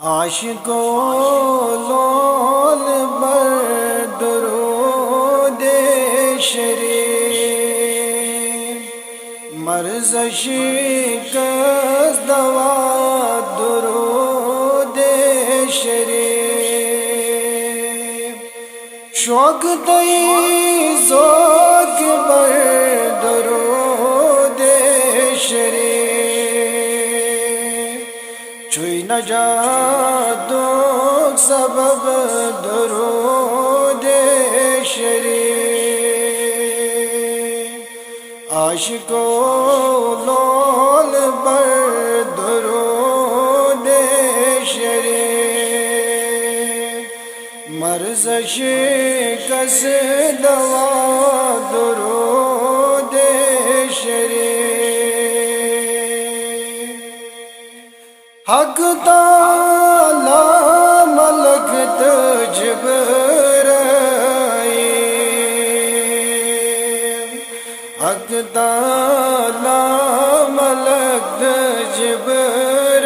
عاشقوں لول بر درود شریف مرز شکست دوا درود شریف شوق دئی ذوق بر درود شریف چوئی نجات سبب درود شریف عاشقوں لول بر درود شریف مرز شکست دوا درود شریف حق تعالی ملک جبرائیل حق تعالی ملک جبرائیل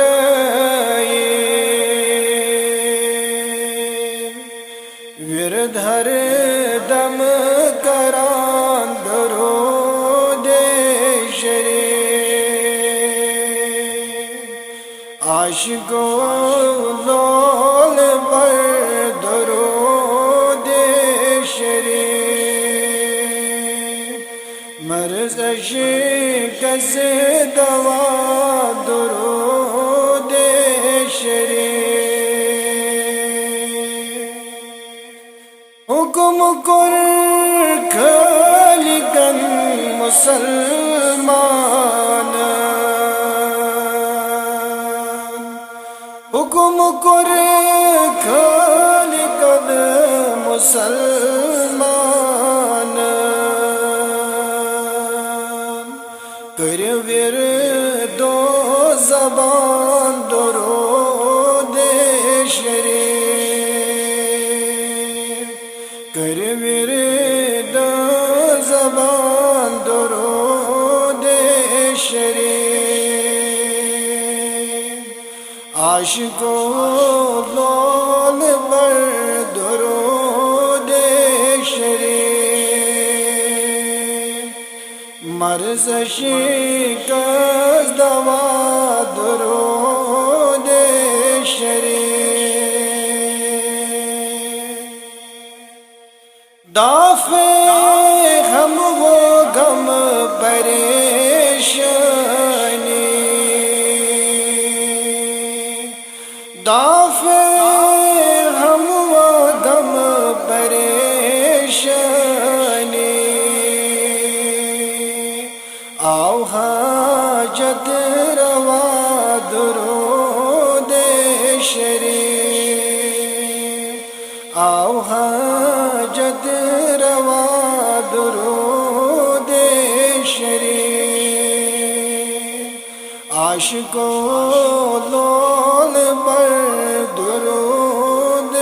ورد ہر دم کران درود شریف عاشقوں لول بر درود شریف مرز شکست دوا درود شریف حکم کر کھلکن مسلمان حکم کر کھلکن مسلمان کر ورد و زبان درود شریف کر ورد و زبان درود شریف عاشقوں لول بر درود شریف مرز شکست دوا درود شریف دافع ہم وہ غم پریشانی دافع ہم وہ غم پریشانی آؤ حاجت روا درود شریف آؤ حاجت روا درود شریف عاشقوں لول بر درود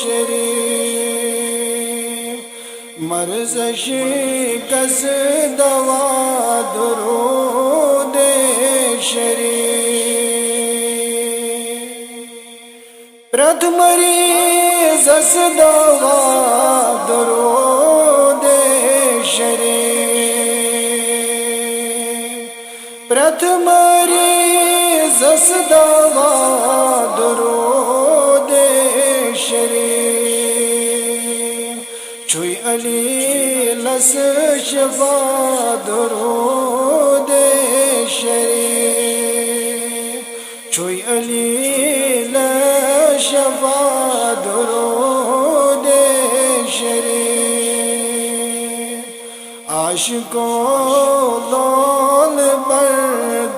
شریف مرز شکست دوا درود شریف پرتھ مریض اس دوا درود شریف پرتھ مریض اس دوا درود شریف چوئی علی لس شفا درود شریف چوئی علی لس شفا درود شریف عاشقوں لول بر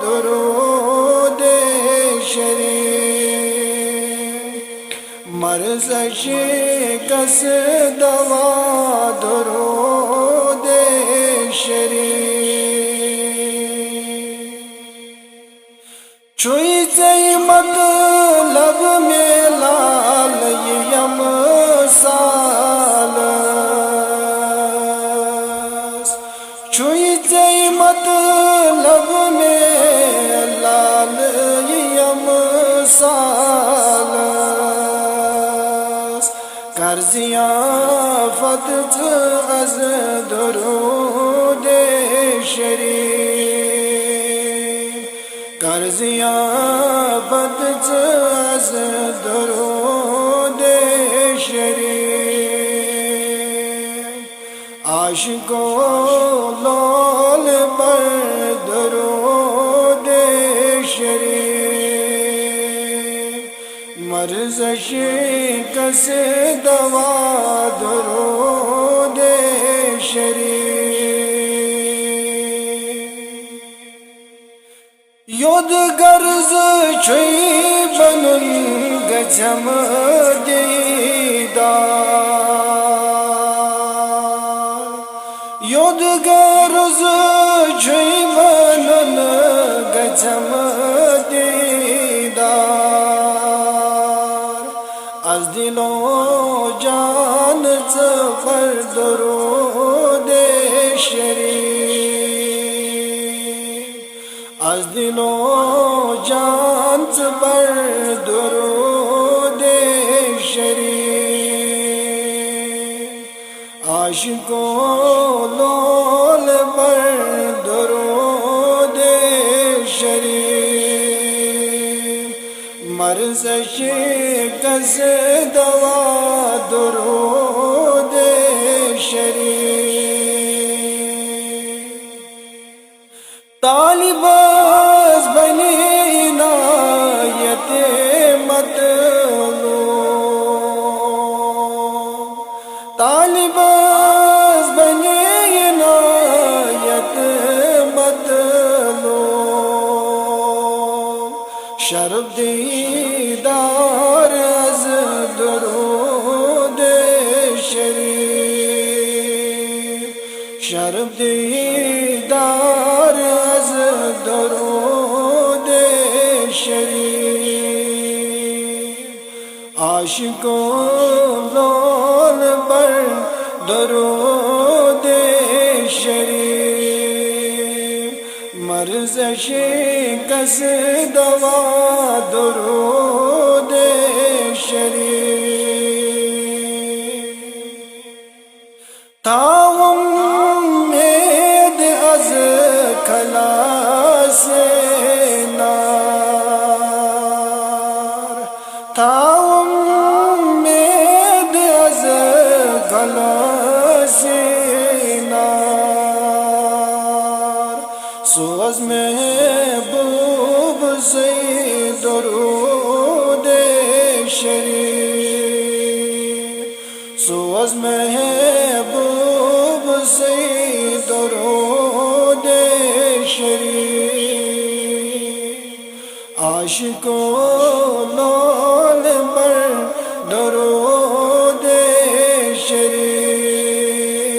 درود شریف مرز شکست دوا درود شریف چوئی سی مطلب میں لال یم سال چوئی سی مطلب میں لال یم سال ضیافت از درود شریف کر ضیافت از درود شریف عاشق و لال پر درود شریف مرض شکست دوا درود شریف یود گرز چوی بنن گچم دیدار یود گرز چوی بنن گچم دیدار از دل و جان پر درود شریف از دل و جان پر درود شریف عاشق و لال پر درود شریف مرض شکست دوا درود شریف طالب از بنی عنایت مطلوب طالب از بنی عنایت مطلوب شرف دیدار از درود شریف شرف دیدار از درود شریف عاشق و لال پر درود شریف مرض شکست دوا درود شریف تا امید از خلاص نار تا امید از خلاص نار سوز محبوب سے درود شریف سوز محبوب سے درود شریف عاشق و